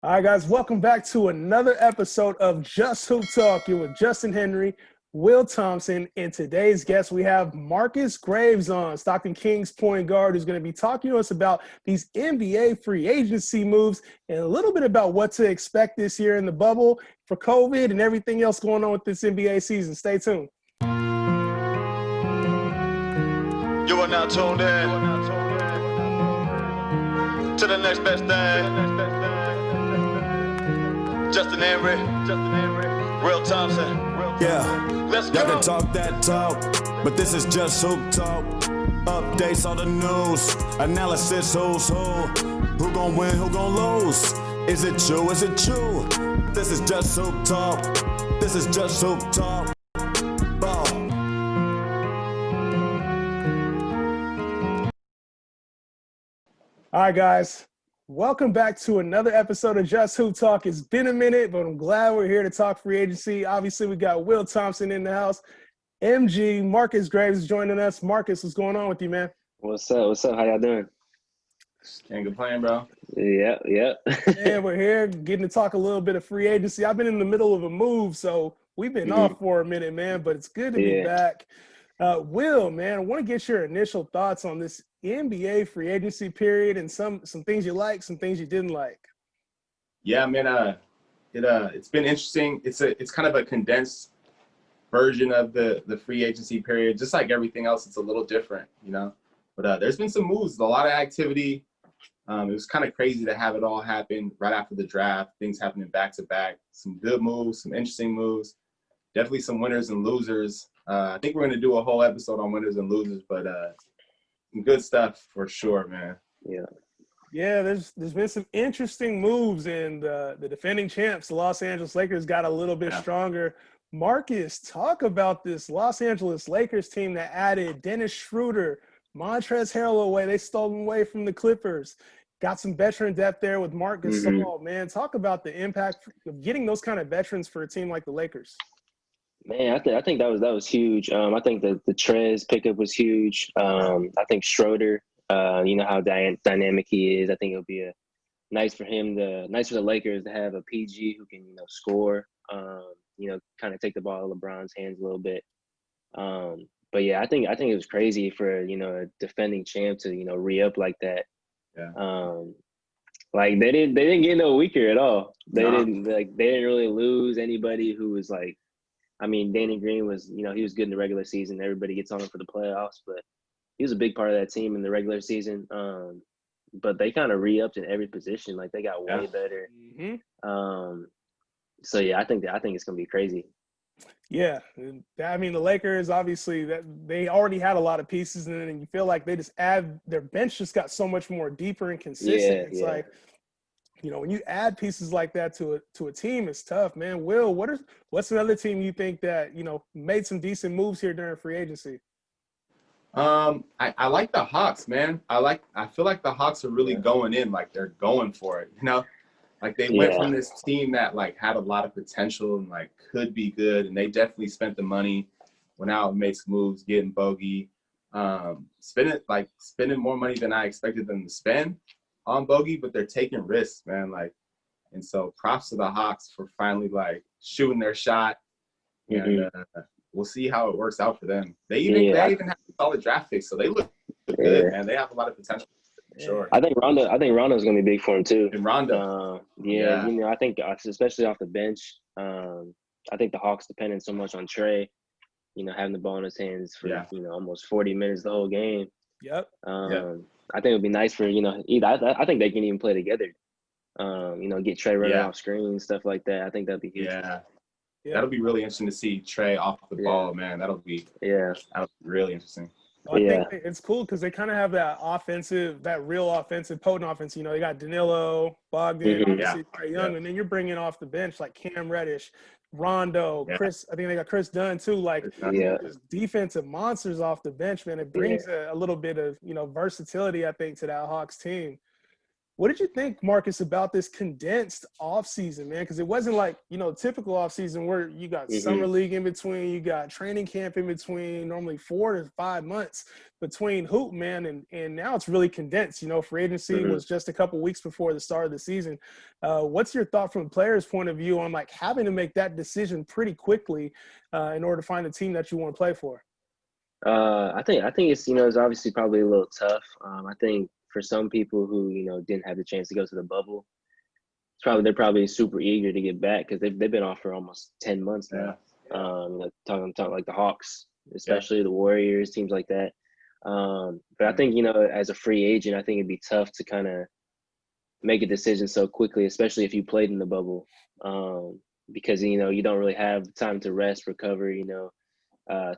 All right, guys, welcome back to another episode of Just Hoop Talk. You're with Justin Henry, Will Thompson, and today's guest, we have Marcus Graves on, Stockton Kings point guard, who's going to be talking to us about these NBA free agency moves and a little bit about what to expect this year in the bubble for COVID and everything else going on with this NBA season. Stay tuned. You are now tuned in to the next best thing. Justin Henry, Will Thompson. Yeah, Let's y'all go. can talk that talk, but this is just hoop talk. Updates on the news, analysis who's who gon' win, who gon' lose. Is it true? Is it true? This is just hoop talk. This is just hoop talk. Ball. All right, guys. Welcome back to another episode of Just Hoop Talk. It's been a minute, but I'm glad we're here to talk free agency. Obviously, we got Will Thompson in the house. MG, Marcus Graves is joining us. Marcus, what's going on with you, man? What's up? What's up? How y'all doing? Can't complain, bro. Yep. And we're here getting to talk a little bit of free agency. I've been in the middle of a move, so we've been off for a minute, man, but it's good to be back. Will, man, I want to get your initial thoughts on this NBA free agency period and some things you like, some things you didn't like. Yeah, man. It's been interesting. It's kind of a condensed version of the free agency period. Just like everything else, it's a little different, you know. But there's been some moves, a lot of activity. It was kind of crazy to have it all happen right after the draft. Things happening back to back. Some good moves, some interesting moves. Definitely some winners and losers. I think we're going to do a whole episode on winners and losers, but some good stuff for sure, man. Yeah, there's been some interesting moves, and the defending champs, the Los Angeles Lakers, got a little bit stronger. Marcus, talk about this Los Angeles Lakers team that added Dennis Schroeder, Montrezl Harrell away. They stole him away from the Clippers. Got some veteran depth there with Marc Gasol. Man, talk about the impact of getting those kind of veterans for a team like the Lakers. Man, I think that was huge. I think the Trez pickup was huge. I think Schroeder, you know how dynamic he is. I think it'll be nice for the Lakers to have a PG who can score. Kind of take the ball out of LeBron's hands a little bit. But yeah, I think it was crazy for a defending champ to re-up like that. Yeah. Like they didn't get no weaker at all. They didn't really lose anybody who was like. I mean, Danny Green was, he was good in the regular season. Everybody gets on him for the playoffs, but he was a big part of that team in the regular season. But they kind of re-upped in every position. Like they got way better. So yeah, I think it's gonna be crazy. Yeah, I mean the Lakers obviously that they already had a lot of pieces, and then you feel like they just add their bench just got so much more deeper and consistent. It's like, when you add pieces like that to a team, it's tough, man. Will, what's another team you think that made some decent moves here during free agency? I like the Hawks, man. I feel like the Hawks are really going in, like they're going for it, Like they went from this team that like had a lot of potential and like could be good, and they definitely spent the money, went out and made some moves, getting Bogey, spending more money than I expected them to spend on Bogey, but they're taking risks, man. Like, and so props to the Hawks for finally like shooting their shot, and we'll see how it works out for them. They even have solid draft picks, so they look good, man. They have a lot of potential. Sure. I think Rondo's gonna be big for him too. And Rondo. I think especially off the bench. I think the Hawks depended so much on Trey, having the ball in his hands for almost 40 minutes the whole game. Yep. I think it would be nice for either. I think they can even play together. Get Trey running off screens, stuff like that. I think that'd be huge. Yeah. That'll be really interesting to see Trey off the ball, man. That'll be really interesting. Well, I think it's cool because they kind of have that real offensive, potent offense. They got Danilo, Bogdan, obviously Trae Young, and then you're bringing off the bench like Cam Reddish, Rondo, Chris. I think they got Chris Dunn too. Like defensive monsters off the bench, man. It brings a little bit of versatility, I think, to that Hawks team. What did you think, Marcus, about this condensed offseason, man? Because it wasn't like, typical offseason where you got summer league in between, you got training camp in between, normally 4 to 5 months between hoop, man. And now it's really condensed. Free agency was just a couple weeks before the start of the season. What's your thought from a player's point of view on like having to make that decision pretty quickly in order to find a team that you want to play for? I think it's it's obviously probably a little tough. I think for some people who didn't have the chance to go to the bubble, they're probably super eager to get back because they've been off for almost 10 months now. Talking like the Hawks, especially the Warriors, teams like that. But I think as a free agent, I think it'd be tough to kind of make a decision so quickly, especially if you played in the bubble, because you don't really have time to rest, recover.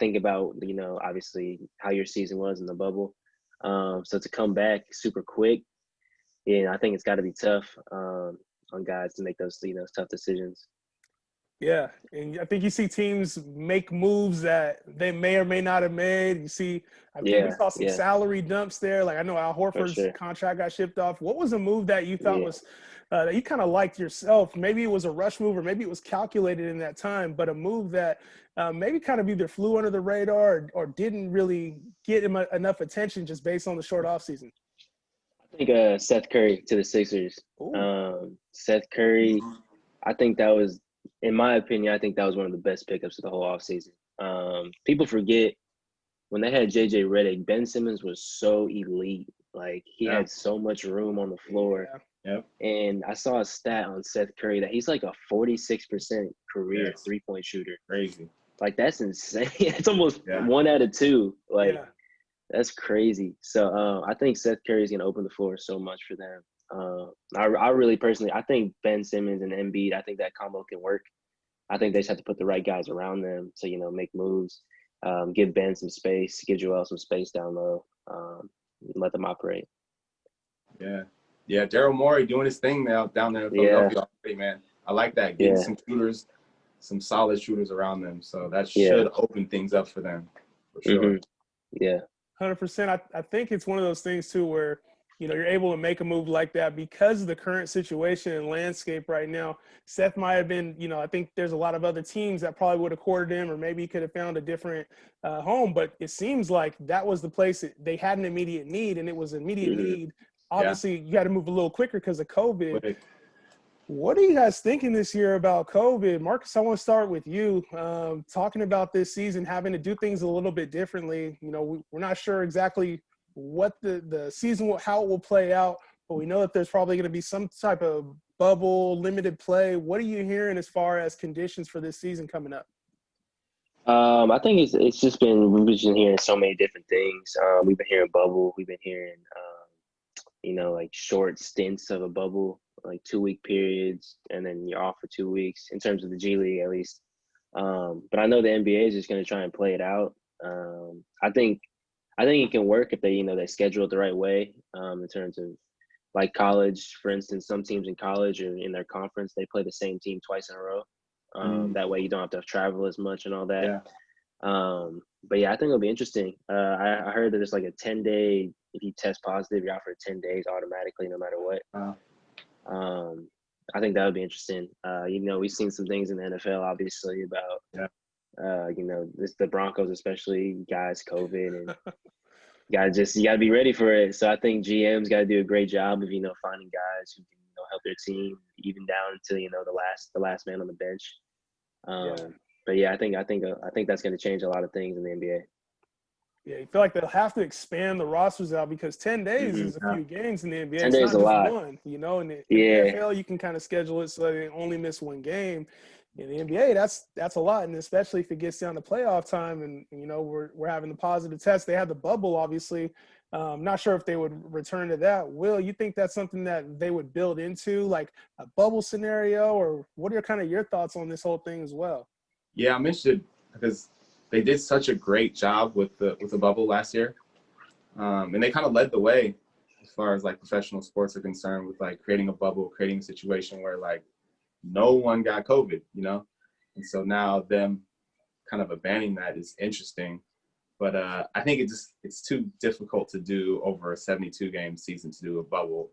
Think about obviously how your season was in the bubble. So to come back super quick, I think it's got to be tough on guys to make those tough decisions. Yeah, and I think you see teams make moves that they may or may not have made. I think we saw some salary dumps there. Like I know Al Horford's contract got shipped off. What was a move that you thought was that you kind of liked yourself? Maybe it was a rush move or maybe it was calculated in that time, but a move that maybe kind of either flew under the radar or didn't really get him enough attention just based on the short offseason. I think Seth Curry to the Sixers. Seth Curry, I think that was, in my opinion, I think that was one of the best pickups of the whole offseason. People forget when they had JJ Redick, Ben Simmons was so elite. Like he had so much room on the floor. And I saw a stat on Seth Curry that he's like a 46% career three-point shooter. Crazy. Like that's insane. It's almost 1 out of 2. Like that's crazy. So I think Seth Curry is going to open the floor so much for them. I really personally, I think Ben Simmons and Embiid, I think that combo can work. I think they just have to put the right guys around them to, make moves, give Ben some space, give Joel some space down low, let them operate. Yeah, Daryl Morey doing his thing now down there in Philadelphia already, man. I like that. Getting some shooters, some solid shooters around them. So that should open things up for them, for sure. Yeah. 100%. I think it's one of those things, too, where, you're able to make a move like that because of the current situation and landscape right now. Seth might have been, I think there's a lot of other teams that probably would have courted him or maybe he could have found a different home. But it seems like that was the place that they had an immediate need, and it was immediate need. Obviously, you got to move a little quicker because of COVID. What are you guys thinking this year about COVID? Marcus, I want to start with you. Talking about this season, having to do things a little bit differently. We're not sure exactly what the season how it will play out, but we know that there's probably going to be some type of bubble, limited play. What are you hearing as far as conditions for this season coming up? I think we've been hearing so many different things. We've been hearing bubble. We've been hearing, like short stints of a bubble, like 2-week periods, and then you're off for 2 weeks in terms of the G League at least. But I know the NBA is just going to try and play it out. I think it can work if they schedule it the right way, in terms of like college, for instance. Some teams in college or in their conference, they play the same team twice in a row. That way you don't have to travel as much and all that. But I think it'll be interesting. I heard that it's like a 10-day, if you test positive, you're out for 10 days automatically no matter what. I think that would be interesting. We've seen some things in the NFL, obviously, about the Broncos, especially, guys, COVID, and you got to be ready for it. So I think GM's got to do a great job of finding guys who can help their team even down to the last man on the bench. But I think that's going to change a lot of things in the NBA. Yeah, you feel like they'll have to expand the rosters out because 10 days is a few games in the NBA. 10 days it's not a just lot. one, in the NFL, you can kind of schedule it so they only miss one game. In the NBA, that's a lot, and especially if it gets down to playoff time and, we're having the positive test. They had the bubble, obviously. Not sure if they would return to that. Will, you think that's something that they would build into, like a bubble scenario, or what are kind of your thoughts on this whole thing as well? Yeah, I'm interested because they did such a great job with the bubble last year, and they kind of led the way as far as like professional sports are concerned with like creating a bubble, creating a situation where like no one got COVID, and so now them kind of abandoning that is interesting, but I think it's too difficult to do over a 72-game season to do a bubble.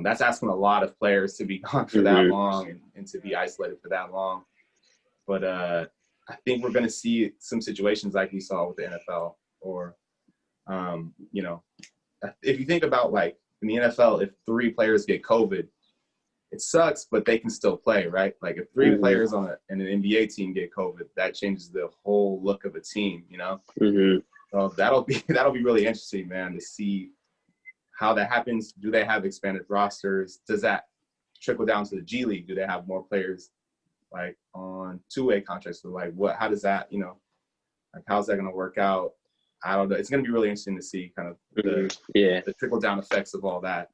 That's asking a lot of players to be gone for that long and to be isolated for that long. But I think we're going to see some situations like we saw with the NFL, or, you know, if you think about like in the NFL, if 3 players get COVID, it sucks, but they can still play, right? Like if 3 players on in an NBA team get COVID, that changes the whole look of a team, you know? So that'll be really interesting, man, to see how that happens. Do they have expanded rosters? Does that trickle down to the G League? Do they have more players like on 2-way contracts? So like how does that, you know, like how's that going to work out? I don't know. It's going to be really interesting to see kind of the trickle down effects of all that.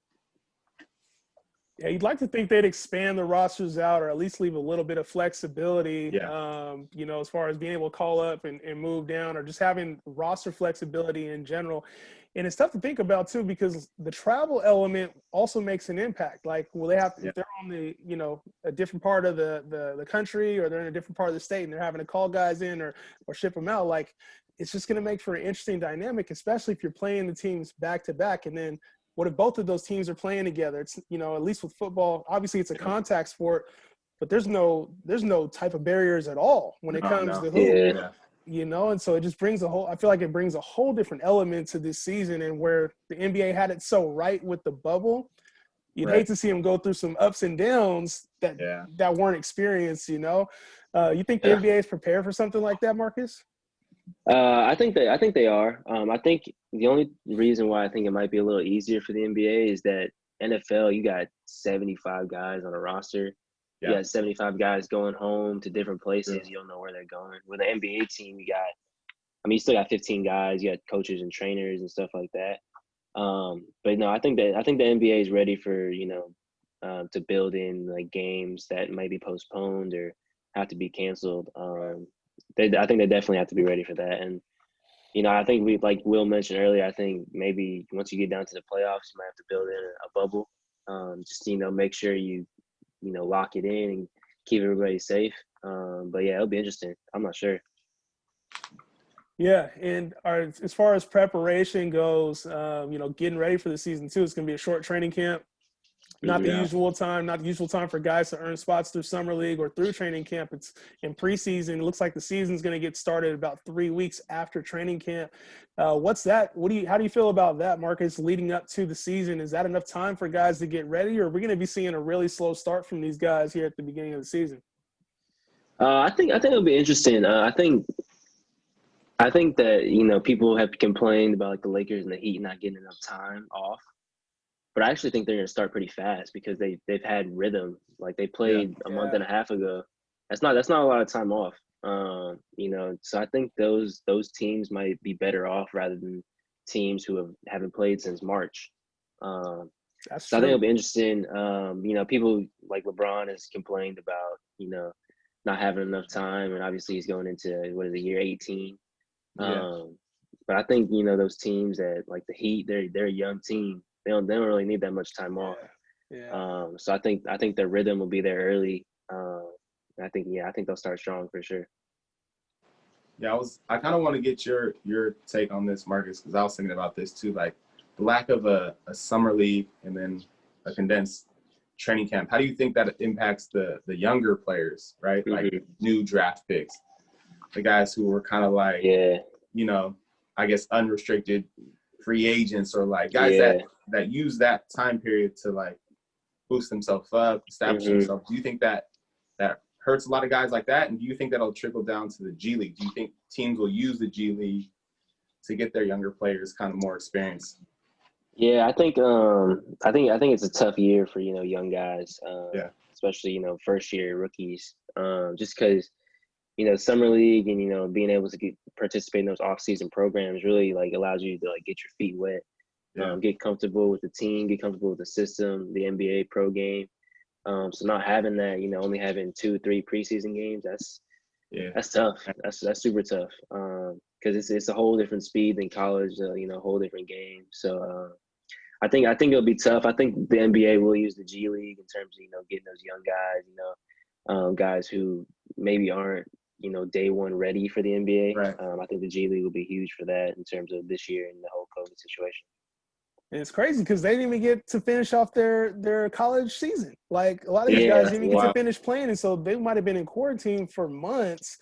Yeah, you'd like to think they'd expand the rosters out, or at least leave a little bit of flexibility, you know, as far as being able to call up and move down, or just having roster flexibility in general. And it's tough to think about too, because the travel element also makes an impact. Like, will they have to, if they're on the, you know, a different part of the country, or they're in a different part of the state and they're having to call guys in or ship them out, like, it's just going to make for an interesting dynamic, especially if you're playing the teams back to back. And then what if both of those teams are playing together? It's, you know, at least with football, obviously it's a contact sport, but there's no type of barriers at all when it comes to hoop, you know? And so it just brings I feel like it brings a whole different element to this season, and where the NBA had it so right with the bubble, you'd hate to see them go through some ups and downs that weren't experienced, you know? You think the NBA is prepared for something like that, Marcus? I think they are. I think the only reason why I think it might be a little easier for the NBA is that NFL, you got 75 guys on a roster. You got 75 guys going home to different places. You don't know where they're going. With an NBA team, you still got 15 guys. You got coaches and trainers and stuff like that. But no, I think the NBA is ready for, you know, to build in like games that might be postponed or have to be canceled. I think they definitely have to be ready for that. And, you know, I think like Will mentioned earlier, I think maybe once you get down to the playoffs, you might have to build in a bubble. Just, you know, make sure you know, lock it in and keep everybody safe. But yeah, it'll be interesting. I'm not sure. Yeah, and as far as preparation goes, you know, getting ready for the season too, it's going to be a short training camp. Not the usual time for guys to earn spots through summer league or through training camp. It's in preseason. It looks like the season's going to get started about 3 weeks after training camp. What's that? How do you feel about that, Marcus, leading up to the season? Is that enough time for guys to get ready, or are we going to be seeing a really slow start from these guys here at the beginning of the season? I think it'll be interesting. I think that, you know, people have complained about like the Lakers and the Heat not getting enough time off. But I actually think they're going to start pretty fast because they've had rhythm. Like they played a month and a half ago. That's not a lot of time off. You know, so I think those teams might be better off rather than teams who haven't played since March. So I think it'll be interesting. You know, people like LeBron has complained about, you know, not having enough time, and obviously he's going into year 18. But I think, you know, those teams that like the Heat, they're a young team. They don't really need that much time off. So I think their rhythm will be there early. I think they'll start strong for sure. Yeah, I kind of want to get your take on this, Marcus, because I was thinking about this too. Like the lack of a summer league and then a condensed training camp. How do you think that impacts the younger players, right? Like new draft picks, the guys who were kind of like, you know, I guess unrestricted free agents, or like guys that use that time period to like boost themselves up, establish themselves. Do you think that hurts a lot of guys like that? And do you think that'll trickle down to the G League? Do you think teams will use the G League to get their younger players kind of more experience? Yeah, I think it's a tough year for, you know, young guys, especially, you know, first year rookies, just because, you know, summer league and, you know, being able to participate in those off-season programs really like allows you to like get your feet wet, get comfortable with the team, get comfortable with the system, the NBA pro game. So not having that, you know, only having 2-3 preseason games, that's tough. That's super tough. Because it's a whole different speed than college, you know, a whole different game. So I think it'll be tough. I think the NBA will use the G League in terms of, you know, getting those young guys, you know, guys who maybe aren't, you know, day one ready for the NBA. I think the G League will be huge for that in terms of this year and the whole COVID situation. And it's crazy because they didn't even get to finish off their college season. Like a lot of these guys didn't even get to finish playing, and so they might have been in quarantine for months,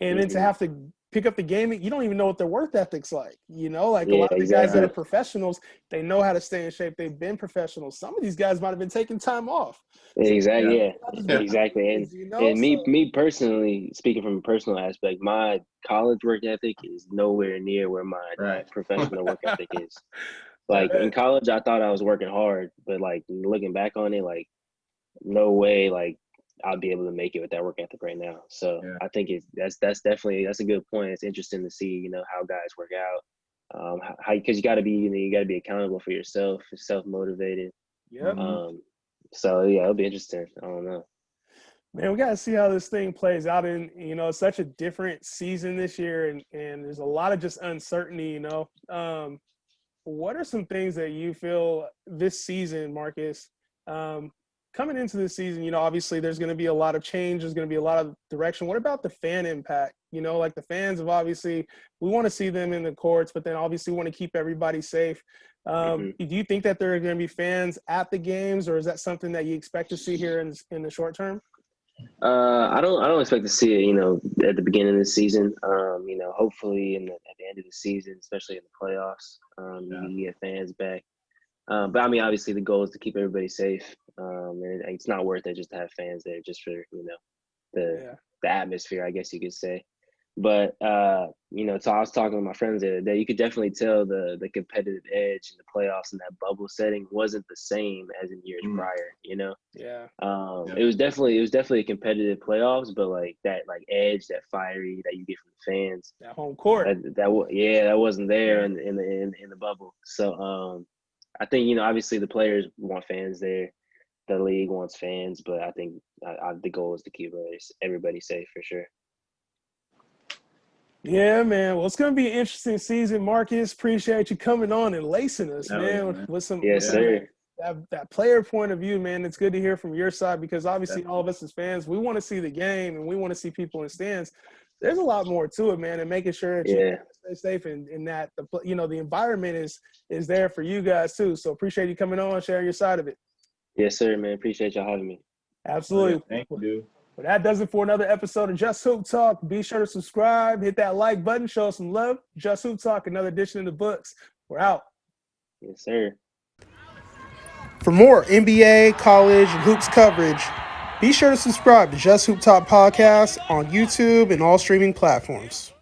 and then to have to pick up the game, you don't even know what their work ethic's like. Like a lot of the guys that are professionals, they know how to stay in shape. They've been professionals. Some of these guys might have been taking time off. Exactly. And me personally, speaking from a personal aspect, my college work ethic is nowhere near where my professional work ethic is. Like in college, I thought I was working hard, but like looking back on it, like no way, like I'll be able to make it with that work ethic right now. So I think that's definitely a good point. It's interesting to see, how guys work out, how because you got to be accountable for yourself, self motivated. So it'll be interesting. I don't know. Man, we got to see how this thing plays out. And, it's such a different season this year, and there's a lot of just uncertainty, What are some things that you feel this season, Marcus, coming into this season, obviously there's going to be a lot of change. There's going to be a lot of direction. What about the fan impact? Like the fans have obviously, we want to see them in the courts, but then obviously want to keep everybody safe. Do you think that there are going to be fans at the games, or is that something that you expect to see here in the short term? I don't expect to see it, at the beginning of the season. Hopefully at the end of the season, especially in the playoffs, you get fans back. But I mean, obviously the goal is to keep everybody safe. And it's not worth it just to have fans there just for, the atmosphere, I guess you could say. But, so I was talking with my friends the other day, you could definitely tell the competitive edge in the playoffs in that bubble setting wasn't the same as in years prior, It was definitely a competitive playoffs, but like that edge, that fiery that you get from the fans. That home court. That wasn't there in the bubble. So I think, obviously the players want fans there. The league wants fans, but I think the goal is to keep everybody safe for sure. Yeah, man. Well, it's going to be an interesting season, Marcus. Appreciate you coming on and lacing us, man. With some sir. That player point of view, man. It's good to hear from your side because obviously all of us as fans, we want to see the game and we want to see people in stands. There's a lot more to it, man, and making sure that you stay safe and that the environment is there for you guys too. So appreciate you coming on and sharing your side of it. Yes, sir, man. Appreciate y'all having me. Absolutely. Thank you, dude. Well, that does it for another episode of Just Hoop Talk. Be sure to subscribe, hit that like button, show us some love. Just Hoop Talk, another edition of the books. We're out. Yes, sir. For more NBA, college, and hoops coverage, be sure to subscribe to Just Hoop Talk podcast on YouTube and all streaming platforms.